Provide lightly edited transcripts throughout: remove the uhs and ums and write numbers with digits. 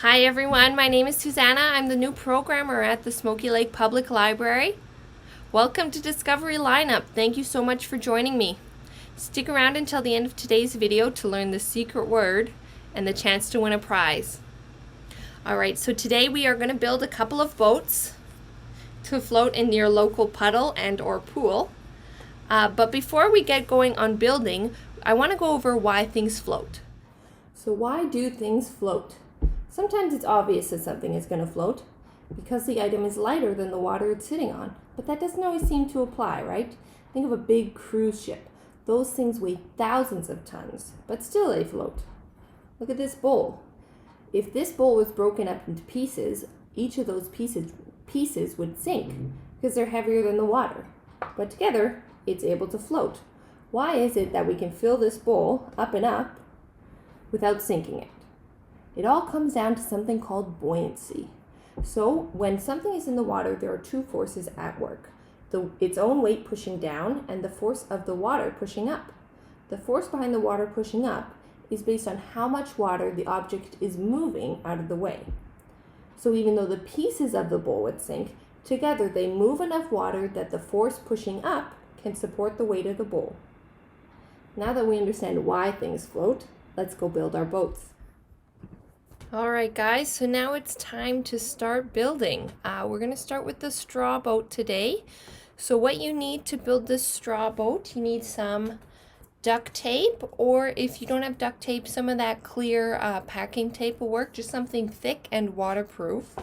Hi everyone, my name is Susanna. I'm the new programmer at the Smoky Lake Public Library. Welcome to Discovery Lineup. Thank you so much for joining me. Stick around until the end of today's video to learn the secret word and the chance to win a prize. Alright, so today we are going to build a couple of boats to float in your local puddle and or pool. But before we get going on building, I want to go over why things float. So why do things float? Sometimes it's obvious that something is going to float because the item is lighter than the water it's sitting on. But that doesn't always seem to apply, right? Think of a big cruise ship. Those things weigh thousands of tons, but still they float. Look at this bowl. If this bowl was broken up into pieces, each of those pieces would sink because they're heavier than the water. But together, it's able to float. Why is it that we can fill this bowl up and up without sinking it? It all comes down to something called buoyancy. So when something is in the water, there are two forces at work. Its own weight pushing down and the force of the water pushing up. The force behind the water pushing up is based on how much water the object is moving out of the way. So even though the pieces of the bowl would sink, together they move enough water that the force pushing up can support the weight of the bowl. Now that we understand why things float, let's go build our boats. Alright guys, so now it's time to start building. We're going to start with the straw boat today. So what you need to build this straw boat, you need some duct tape, or if you don't have duct tape, some of that clear packing tape will work, just something thick and waterproof.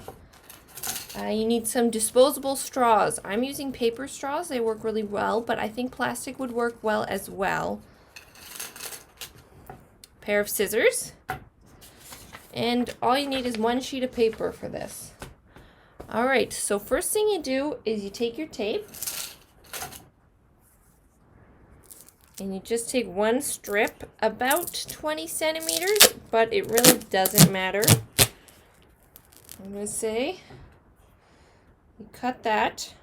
You need some disposable straws. I'm using paper straws, they work really well, but I think plastic would work well as well. Pair of scissors. And all you need is one sheet of paper for this. Alright, so first thing you do is you take your tape and you just take one strip, about 20 centimeters, but it really doesn't matter. I'm going to say you cut that.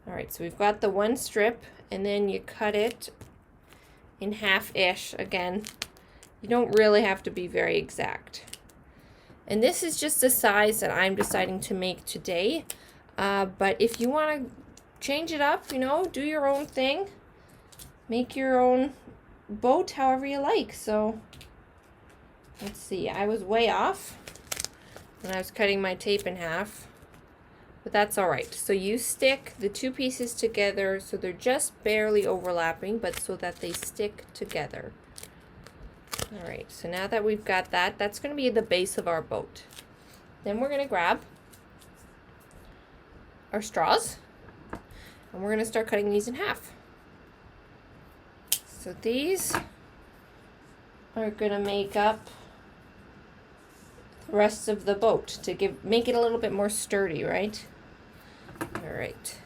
Alright, so we've got the one strip, and then you cut it in half-ish. Again, you don't really have to be very exact. And this is just the size that I'm deciding to make today. But if you want to change it up, you know, do your own thing. Make your own boat however you like. So, let's see. I was way off when I was cutting my tape in half. But that's alright. So you stick the two pieces together so they're just barely overlapping, but so that they stick together. Alright, so now that we've got that, that's going to be the base of our boat. Then we're going to grab our straws, and we're going to start cutting these in half. So these are going to make up the rest of the boat to make it a little bit more sturdy, right? Alright,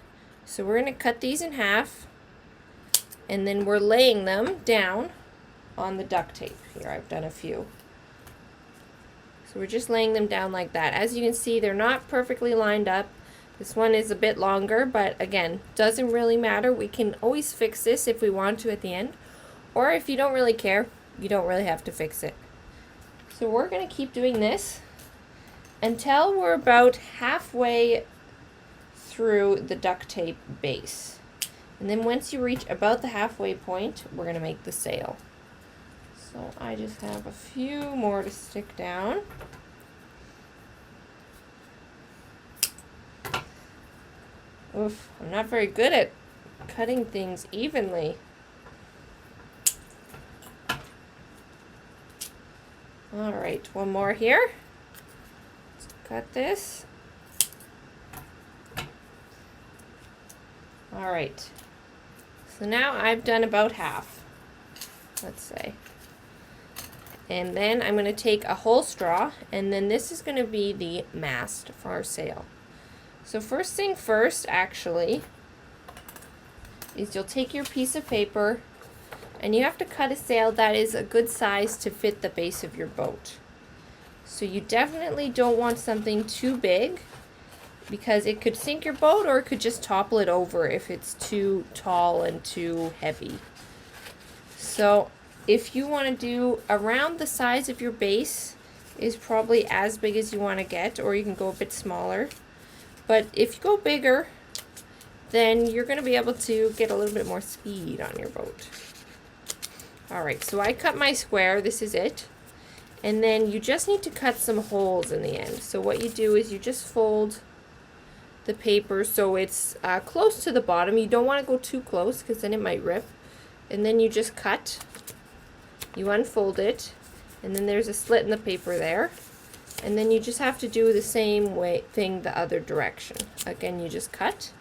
so we're going to cut these in half, and then we're laying them down on the duct tape. Here, I've done a few. So we're just laying them down like that. As you can see, they're not perfectly lined up. This one is a bit longer, but again, doesn't really matter. We can always fix this if we want to at the end, or if you don't really care, you don't really have to fix it. So we're going to keep doing this until we're about halfway through the duct tape base. And then once you reach about the halfway point, we're going to make the sail. So I just have a few more to stick down. Oof, I'm not very good at cutting things evenly. Alright, one more here. Let's cut this. Alright, so now I've done about half, let's say. And then I'm going to take a whole straw, and then this is going to be the mast for our sail. So first thing first, actually, is you'll take your piece of paper, and you have to cut a sail that is a good size to fit the base of your boat. So you definitely don't want something too big, because it could sink your boat or it could just topple it over if it's too tall and too heavy. So if you want to do around the size of your base is probably as big as you want to get, or you can go a bit smaller. But if you go bigger, then you're going to be able to get a little bit more speed on your boat. All right, so I cut my square. This is it. And then you just need to cut some holes in the end. So what you do is you just fold the paper so it's close to the bottom. You don't want to go too close because then it might rip. And then you just cut. You unfold it, and then there's a slit in the paper there. And then you just have to do the same thing the other direction. Again, you just cut.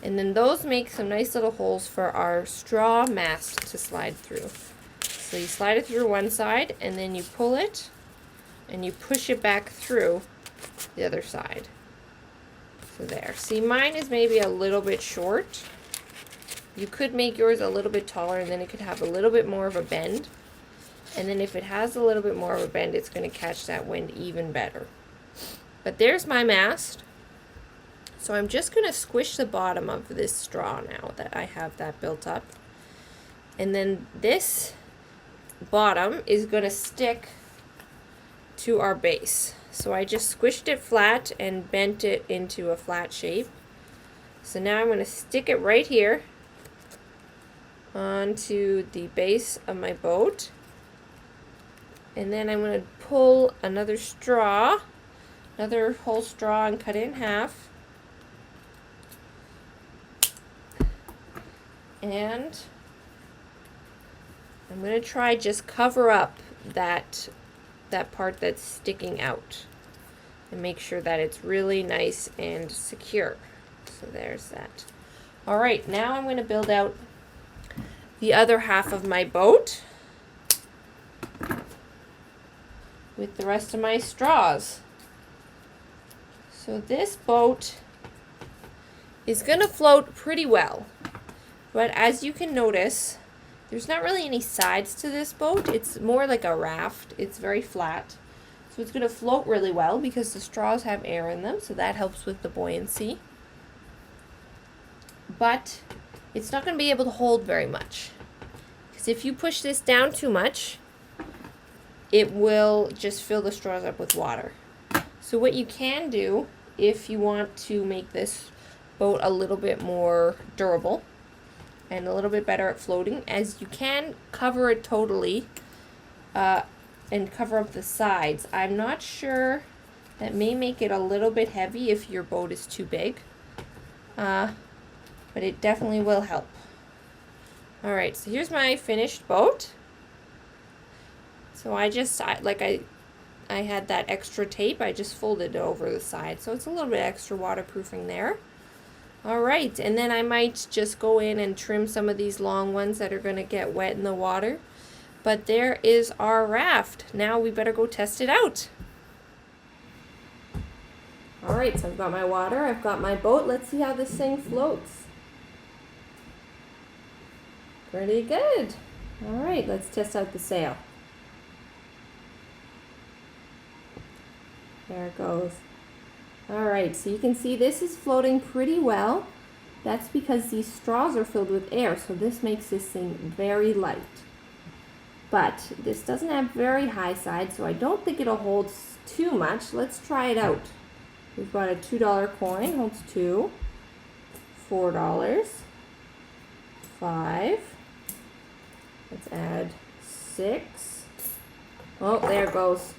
And then those make some nice little holes for our straw mast to slide through. So you slide it through one side, and then you pull it, and you push it back through the other side. So there. See, mine is maybe a little bit short. You could make yours a little bit taller, and then it could have a little bit more of a bend. And then if it has a little bit more of a bend, it's going to catch that wind even better. But there's my mast. So I'm just going to squish the bottom of this straw now that I have that built up. And then this bottom is going to stick to our base. So I just squished it flat and bent it into a flat shape. So now I'm going to stick it right here onto the base of my boat. And then I'm going to pull another straw, another whole straw, and cut it in half. And I'm going to try just cover up that part that's sticking out and make sure that it's really nice and secure. So there's that. All right, now I'm going to build out the other half of my boat with the rest of my straws. So this boat is going to float pretty well, but as you can notice, there's not really any sides to this boat. It's more like a raft. It's very flat. So it's going to float really well because the straws have air in them, so that helps with the buoyancy. But it's not going to be able to hold very much, because if you push this down too much, it will just fill the straws up with water. So what you can do, if you want to make this boat a little bit more durable and a little bit better at floating, as you can cover it totally and cover up the sides. I'm not sure, that may make it a little bit heavy if your boat is too big, but it definitely will help. All right, so here's my finished boat. So I had that extra tape, I just folded it over the side, so it's a little bit extra waterproofing there. All right, and then I might just go in and trim some of these long ones that are going to get wet in the water. But there is our raft. Now we better go test it out. All right, so I've got my water, I've got my boat. Let's see how this thing floats. Pretty good. All right, let's test out the sail. There it goes. All right, so you can see this is floating pretty well. That's because these straws are filled with air, so this makes this thing very light. But this doesn't have very high sides, so I don't think it'll hold too much. Let's try it out. We've got a $2 coin, holds 2, $4, 5. Let's add 6. Oh, there it goes.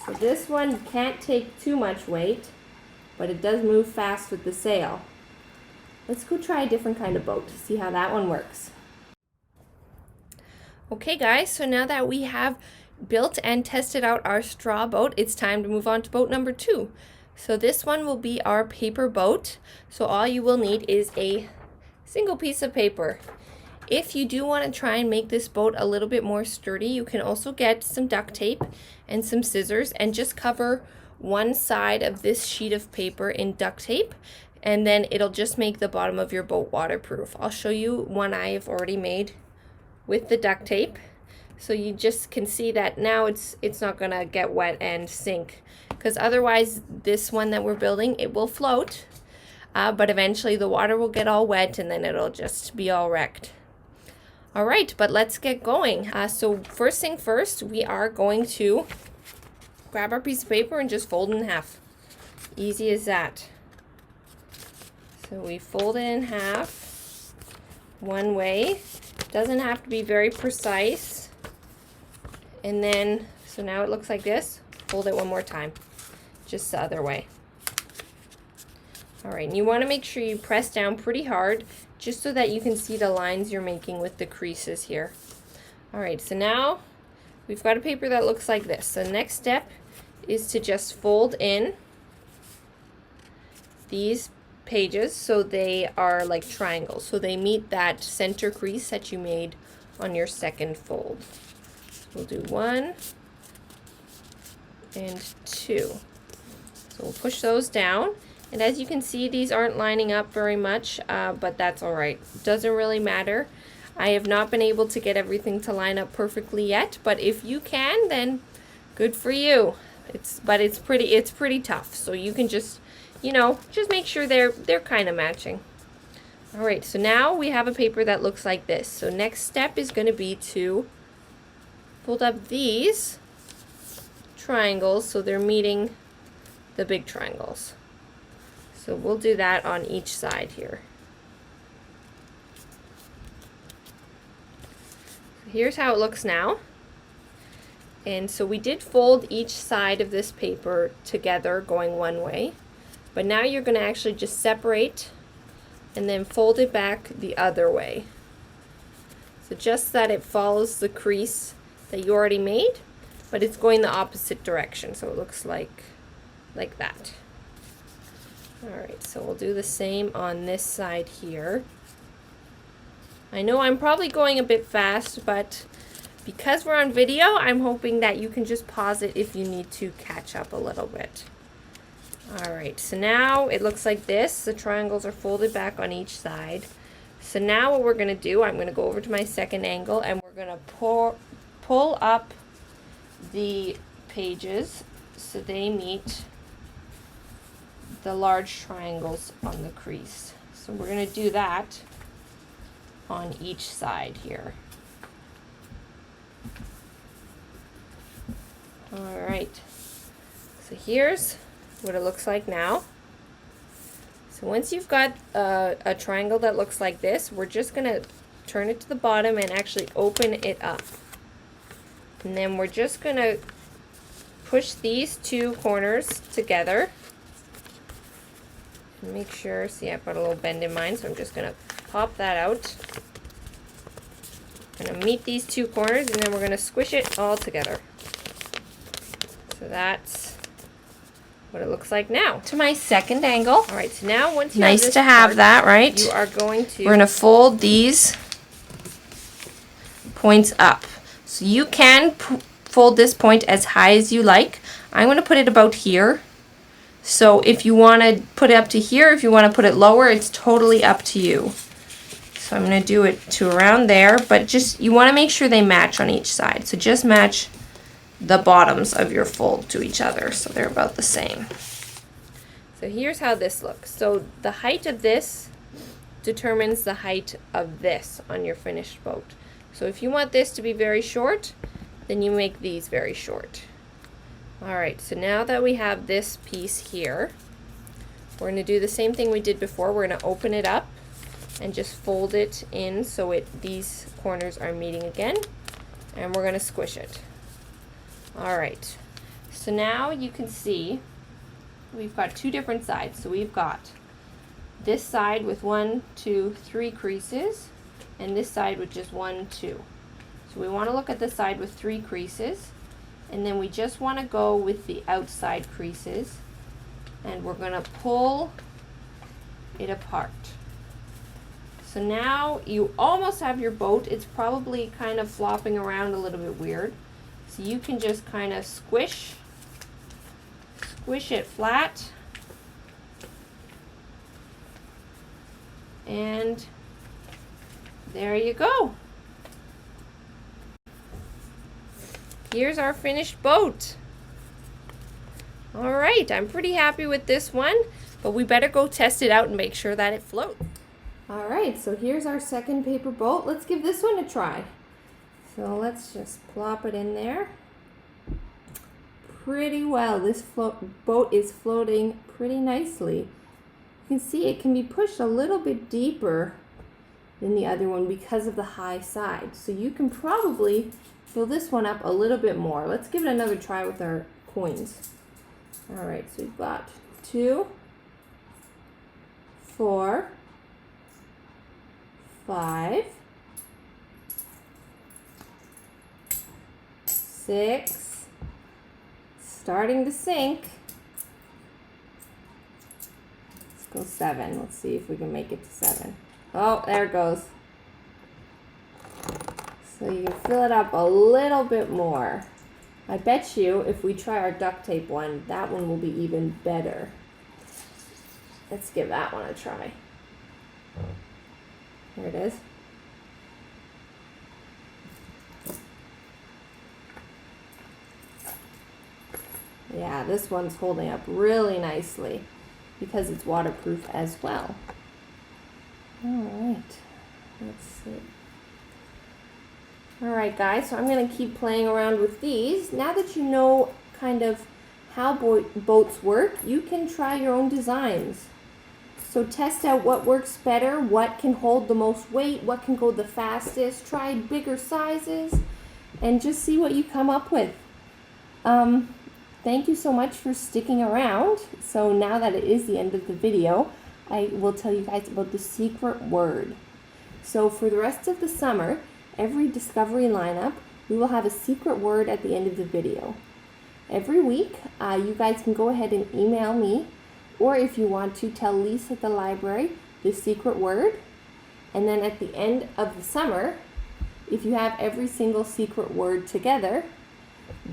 So this one can't take too much weight, but it does move fast with the sail. Let's go try a different kind of boat to see how that one works. Okay guys, so now that we have built and tested out our straw boat, it's time to move on to boat number 2. So this one will be our paper boat. So all you will need is a single piece of paper. If you do want to try and make this boat a little bit more sturdy, you can also get some duct tape and some scissors and just cover one side of this sheet of paper in duct tape, and then it'll just make the bottom of your boat waterproof. I'll show you one I have already made with the duct tape, so you just can see that now it's not gonna get wet and sink, because otherwise this one that we're building, it will float, but eventually the water will get all wet and then it'll just be all wrecked. All right, but let's get going. So first thing first, we are going to grab our piece of paper and just fold it in half. Easy as that. So we fold it in half one way. Doesn't have to be very precise. And then, so now it looks like this. Fold it one more time, just the other way. All right, and you want to make sure you press down pretty hard just so that you can see the lines you're making with the creases here. All right, so now we've got a paper that looks like this. The next step is to just fold in these pages so they are like triangles, so they meet that center crease that you made on your second fold. So we'll do 1 and 2. So we'll push those down. And as you can see, these aren't lining up very much, but that's all right. Doesn't really matter. I have not been able to get everything to line up perfectly yet, but if you can, then good for you. It's pretty tough. So you can just, just make sure they're kind of matching. All right, so now we have a paper that looks like this. So next step is going to be to fold up these triangles so they're meeting the big triangles. So we'll do that on each side here. So here's how it looks now. And so we did fold each side of this paper together going one way, but now you're going to actually just separate and then fold it back the other way. So just that it follows the crease that you already made, but it's going the opposite direction. So it looks like that. Alright, so we'll do the same on this side here. I know I'm probably going a bit fast, but because we're on video, I'm hoping that you can just pause it if you need to catch up a little bit. Alright, so now it looks like this. The triangles are folded back on each side. So now what we're going to do, I'm going to go over to my second angle and we're going to pull up the pages so they meet the large triangles on the crease. So we're going to do that on each side here. All right, so here's what it looks like now. So once you've got a triangle that looks like this, we're just going to turn it to the bottom and actually open it up. And then we're just going to push these two corners together. Make sure, see, I've got a little bend in mine, so I'm just going to pop that out. I'm going to meet these two corners, and then we're going to squish it all together. So that's what it looks like now. To my second angle. All right, so now once you have this part, that, right? You are going to... We're going to fold these points up. So you can fold this point as high as you like. I'm going to put it about here. So if you want to put it up to here, if you want to put it lower, it's totally up to you. So I'm going to do it to around there, but just, you want to make sure they match on each side. So just match the bottoms of your fold to each other so they're about the same. So here's how this looks. So the height of this determines the height of this on your finished boat. So if you want this to be very short, then you make these very short. Alright, so now that we have this piece here, we're going to do the same thing we did before. We're going to open it up and just fold it in so these corners are meeting again, and we're going to squish it. Alright, so now you can see we've got two different sides. So we've got this side with 1, 2, 3 creases, and this side with just 1, 2. So we want to look at the side with 3 creases. And then we just want to go with the outside creases, and we're going to pull it apart. So now you almost have your boat. It's probably kind of flopping around a little bit weird. So you can just kind of squish it flat, and there you go. Here's our finished boat. All right, I'm pretty happy with this one, but we better go test it out and make sure that it floats. All right, so here's our second paper boat. Let's give this one a try. So let's just plop it in there. Pretty well. This boat is floating pretty nicely. You can see it can be pushed a little bit deeper than the other one because of the high side. So you can probably fill this one up a little bit more. Let's give it another try with our coins. All right, so we've got 2, 4, 5, 6, starting to sink. Let's go 7. Let's see if we can make it to 7. Oh, there it goes. So you can fill it up a little bit more. I bet you if we try our duct tape one, that one will be even better. Let's give that one a try. Here it is. Yeah, this one's holding up really nicely because it's waterproof as well. All right, let's see. All right, guys, so I'm going to keep playing around with these. Now that you know kind of how boats work, you can try your own designs. So test out what works better, what can hold the most weight, what can go the fastest. Try bigger sizes and just see what you come up with. Thank you so much for sticking around. So now that it is the end of the video, I will tell you guys about the secret word. So for the rest of the summer, every Discovery lineup, we will have a secret word at the end of the video. Every week, you guys can go ahead and email me, or if you want to, tell Lisa at the library the secret word. And then at the end of the summer, if you have every single secret word together,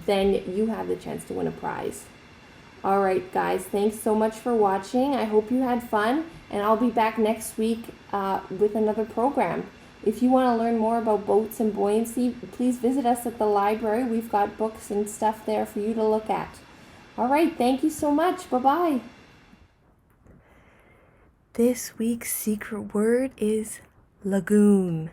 then you have the chance to win a prize. All right, guys, thanks so much for watching. I hope you had fun, and I'll be back next week with another program. If you want to learn more about boats and buoyancy, please visit us at the library. We've got books and stuff there for you to look at. All right, thank you so much. Bye-bye. This week's secret word is lagoon.